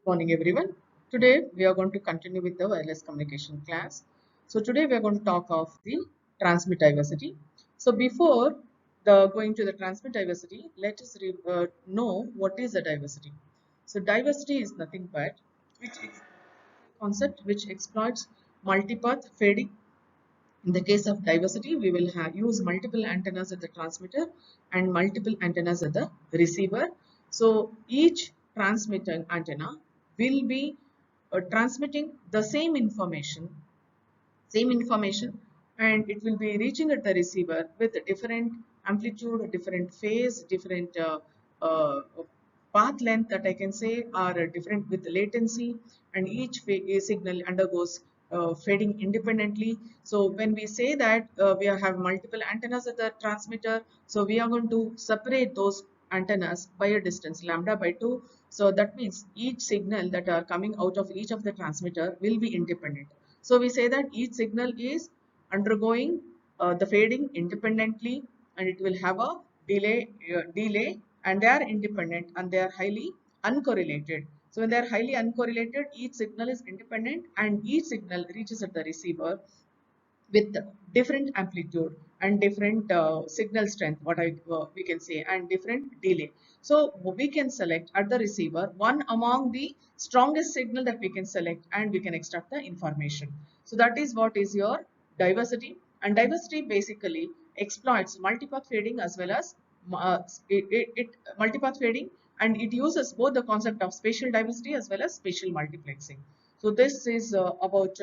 Morning everyone. Today we are going to continue with the wireless communication class. So today we are going to talk of the transmit diversity. So before the going to the transmit diversity, let us know what is the diversity. So diversity is nothing but which concept which exploits multipath fading. In the case of diversity, we will use multiple antennas at the transmitter and multiple antennas at the receiver. So each transmitter antenna will be transmitting the same information, and it will be reaching at the receiver with a different amplitude, different phase, different path length that I can say are different with latency, and each signal undergoes fading independently. So when we say that we have multiple antennas at the transmitter, so we are going to separate those antennas by a distance lambda by 2. So that means each signal that are coming out of each of the transmitter will be independent. So we say that each signal is undergoing the fading independently, and it will have a delay, and they are independent and they are highly uncorrelated. So when they are highly uncorrelated, each signal is independent and each signal reaches at the receiver with different amplitude and different signal strength, we can say, and different delay. So we can select at the receiver one among the strongest signal that we can select, and we can extract the information. So that is what is your diversity. And diversity basically exploits multipath fading as well as uh, it multipath fading, and it uses both the concept of spatial diversity as well as spatial multiplexing. So this is about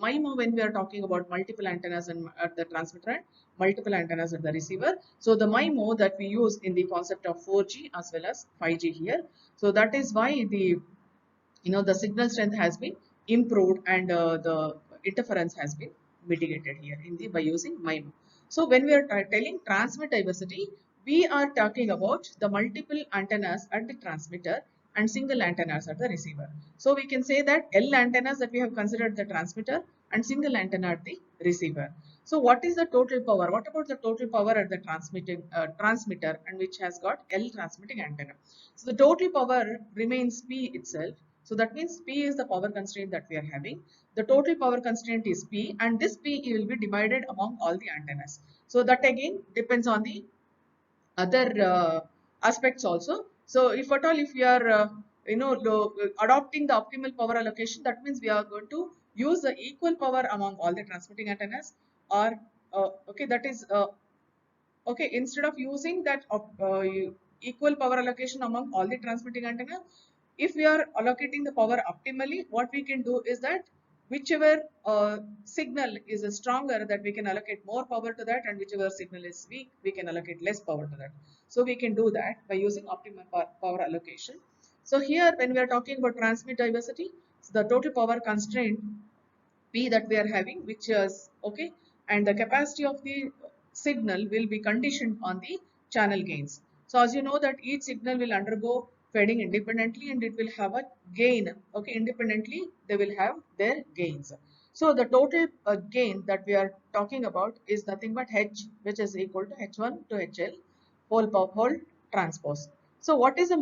MIMO when we are talking about multiple antennas and at the transmitter and multiple antennas at the receiver. So the MIMO that we use in the concept of 4G as well as 5G here. So that is why the signal strength has been improved, and the interference has been mitigated here in the by using MIMO. So when we are telling transmit diversity, we are talking about the multiple antennas at the transmitter and single antennas at the receiver. So we can say that L antennas that we have considered the transmitter and single antenna at the receiver. So what is the total power? What about the total power at the transmitter, and which has got L transmitting antenna? So the total power remains P itself. So that means P is the power constraint that we are having. The total power constraint is P, and this P will be divided among all the antennas. So that again depends on the other aspects also. So if at all if we are adopting the optimal power allocation, that means we are going to use the equal power among all the transmitting antennas, or okay, that is okay, instead of using that equal power allocation among all the transmitting antenna, if we are allocating the power optimally, what we can do is that whichever signal is stronger, that we can allocate more power to that, and whichever signal is weak, we can allocate less power to that. So we can do that by using optimal power allocation. So here when we are talking about transmit diversity, so the total power constraint P that we are having, which is okay, and the capacity of the signal will be conditioned on the channel gains. So as you know that each signal will undergo fading independently, and it will have a gain. Okay, independently they will have their gains. So the total gain that we are talking about is nothing but H, which is equal to H1 to HL whole transpose. So what is the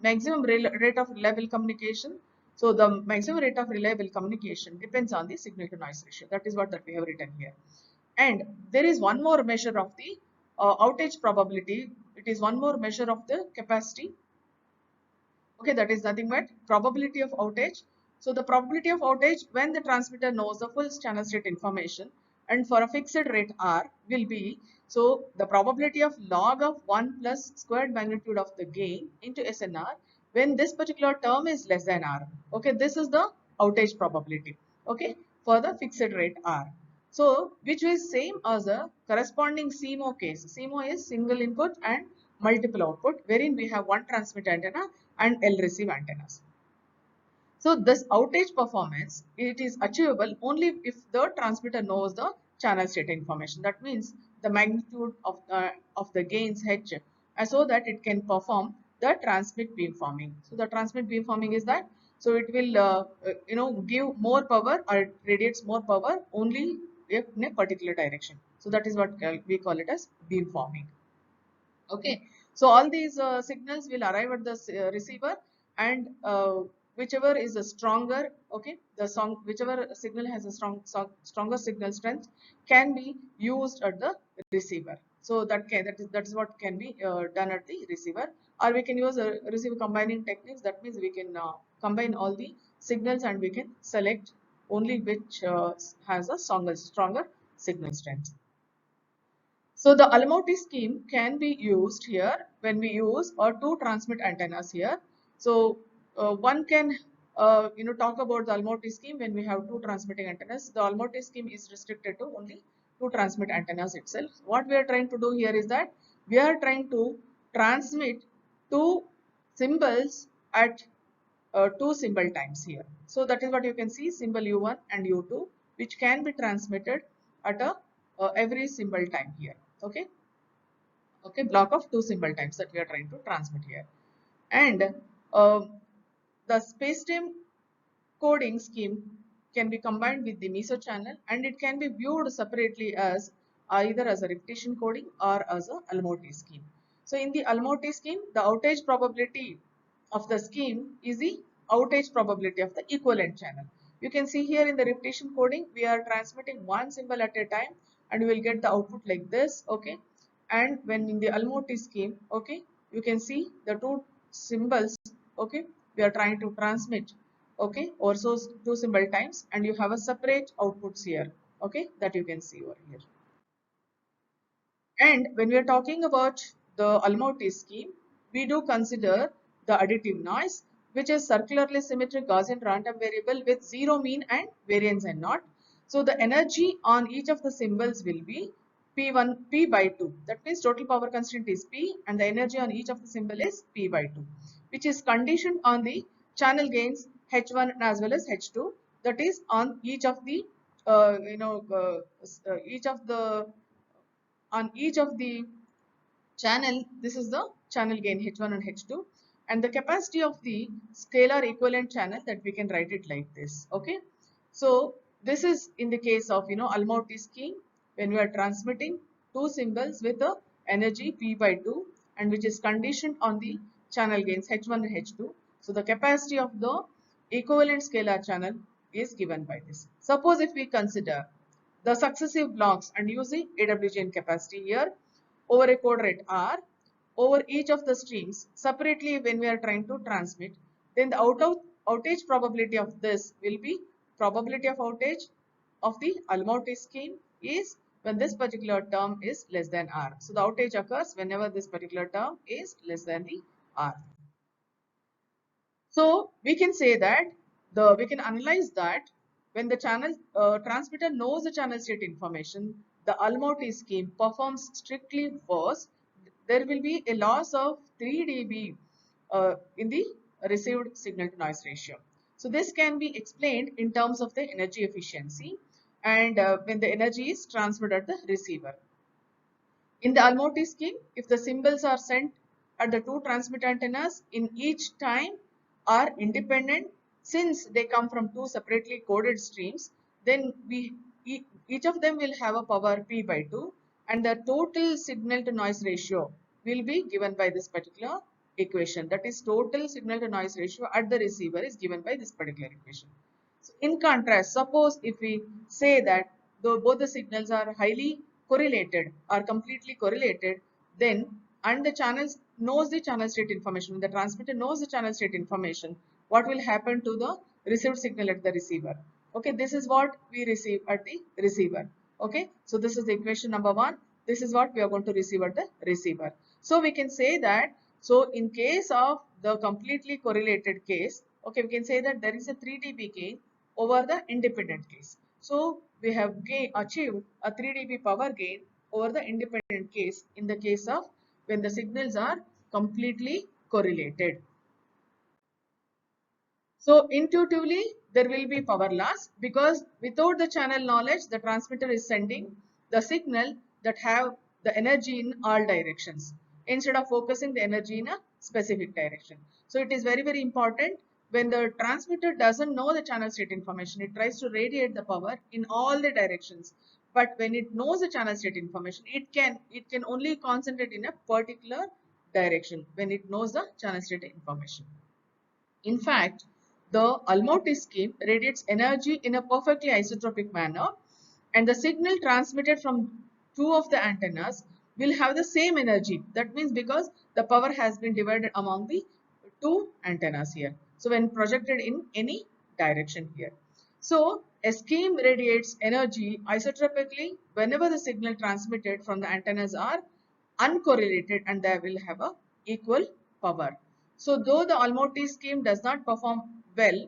maximum rate of reliable communication? So the maximum rate of reliable communication depends on the signal to noise ratio. That is what that we have written here. And there is one more measure of the outage probability. It is one more measure of the capacity. Okay, that is nothing but probability of outage. So the probability of outage when the transmitter knows the full channel state information, and for a fixed rate R will be, so the probability of log of 1 plus squared magnitude of the gain into SNR when this particular term is less than R. Okay, this is the outage probability. Okay, for the fixed rate R. So which is same as the corresponding CMO case. CMO is single input and multiple output, wherein we have one transmit antenna and L receive antennas. So this outage performance, it is achievable only if the transmitter knows the channel state information. That means the magnitude of the gains H, so that it can perform the transmit beamforming. So the transmit beamforming is that, so it will give more power, or it radiates more power only if in a particular direction. So that is what we call it as beamforming. Okay, so all these signals will arrive at the receiver, and whichever is a stronger, okay, whichever signal has a stronger signal strength can be used at the receiver. So that is what can be done at the receiver, or we can use a receiver combining techniques. That means we can combine all the signals and we can select only which has a stronger signal strength. So the Almaty scheme can be used here when we use two transmit antennas here. So one can talk about the Almaty scheme when we have two transmitting antennas. The Almaty scheme is restricted to only two transmit antennas itself. What we are trying to do here is that we are trying to transmit two symbols at two symbol times here. So that is what you can see, symbol U1 and U2, which can be transmitted at a every symbol time here. Okay, okay, block of two symbol times that we are trying to transmit here. And uh, the space time coding scheme can be combined with the meso channel, and it can be viewed separately as either as a repetition coding or as a Almaty scheme. So in the Almaty scheme, the outage probability of the scheme is the outage probability of the equivalent channel. You can see here in the repetition coding, we are transmitting one symbol at a time and we will get the output like this, okay. And when in the Almaty scheme, okay, you can see the two symbols, okay, we are trying to transmit, okay, also two symbol times, and you have a separate outputs here, okay, that you can see over here. And when we are talking about the Almaty scheme, we do consider the additive noise, which is circularly symmetric Gaussian random variable with zero mean and variance and not. So the energy on each of the symbols will be P1, P by 2. That means total power constant is P and the energy on each of the symbol is P by 2, which is conditioned on the channel gains H1 as well as H2. That is on each of the each of the channel. This is the channel gain H1 and H2, and the capacity of the scalar equivalent channel, that we can write it like this, okay. So this is in the case of Almaty scheme when we are transmitting two symbols with a energy P by 2 and which is conditioned on the channel gains H1 and H2. So the capacity of the equivalent scalar channel is given by this. Suppose if we consider the successive blocks and use the AWGN capacity here over a code rate R over each of the streams separately when we are trying to transmit, then the outage probability of this will be probability of outage of the Almaty scheme is when this particular term is less than R. So the outage occurs whenever this particular term is less than the R. So we can say that we can analyze that when the channel transmitter knows the channel state information, the Almaty scheme performs strictly worse. There will be a loss of 3 dB in the received signal to noise ratio. So this can be explained in terms of the energy efficiency and when the energy is transferred at the receiver. In the Almaty scheme, if the symbols are sent at the two transmit antennas in each time are independent, since they come from two separately coded streams, then each of them will have a power P by 2 and the total signal to noise ratio will be given by this particular equation. That is, total signal to noise ratio at the receiver is given by this particular equation. So in contrast, suppose if we say that though both the signals are highly correlated or completely correlated, then and the channels knows the channel state information, the transmitter knows the channel state information, what will happen to the received signal at the receiver? Okay, this is what we receive at the receiver. Okay, so this is the equation number 1. This is what we are going to receive at the receiver. So we can say that, so in case of the completely correlated case, okay, we can say that there is a 3 dB gain over the independent case. So we have achieved a 3 dB power gain over the independent case in the case of when the signals are completely correlated. So intuitively, there will be power loss because without the channel knowledge, the transmitter is sending the signal that have the energy in all directions instead of focusing the energy in a specific direction. So it is very, very important when the transmitter doesn't know the channel state information, it tries to radiate the power in all the directions. But when it knows the channel state information, it can only concentrate in a particular direction when it knows the channel state information. In fact, the Almorty scheme radiates energy in a perfectly isotropic manner, and the signal transmitted from two of the antennas will have the same energy. That means because the power has been divided among the two antennas here. So when projected in any direction here. So a scheme radiates energy isotropically whenever the signal transmitted from the antennas are uncorrelated and they will have a equal power. So though the Almorty scheme does not perform well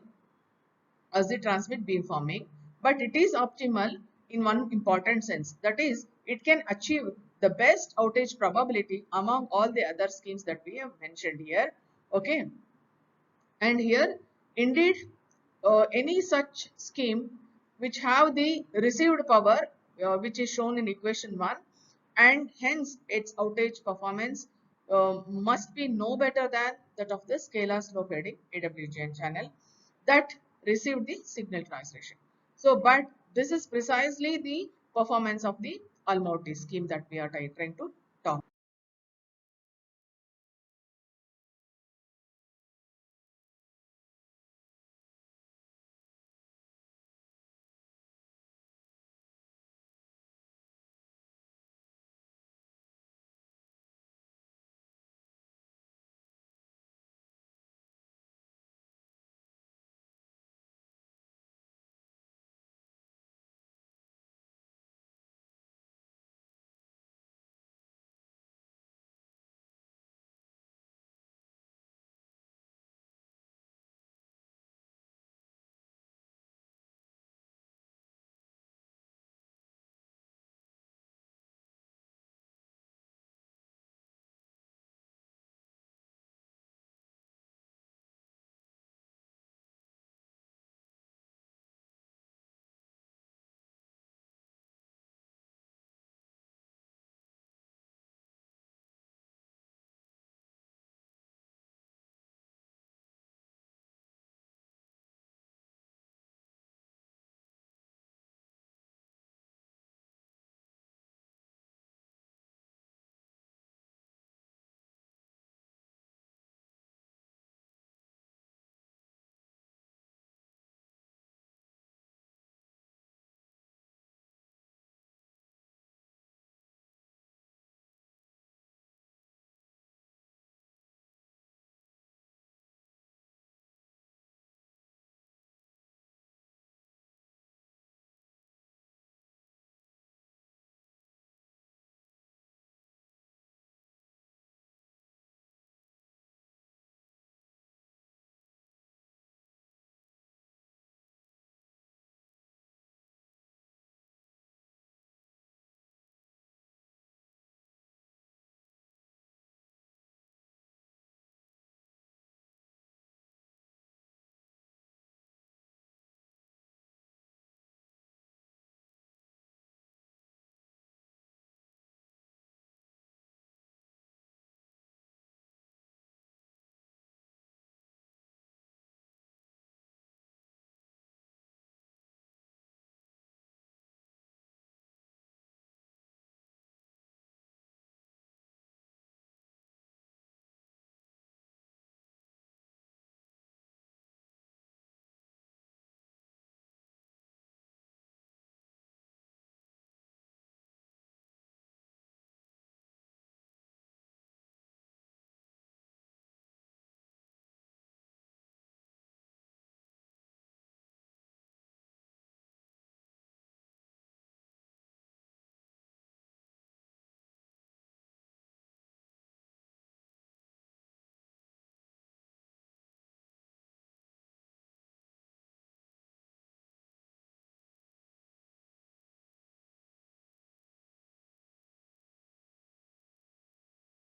as the transmit beamforming, but it is optimal in one important sense. That is, it can achieve the best outage probability among all the other schemes that we have mentioned here. Okay. And here, indeed, any such scheme which have the received power, which is shown in equation 1, and hence its outage performance must be no better than that of the scalar slope heading AWGN channel that received the signal translation. So, but this is precisely the performance of the Almorty scheme that we are trying to talk.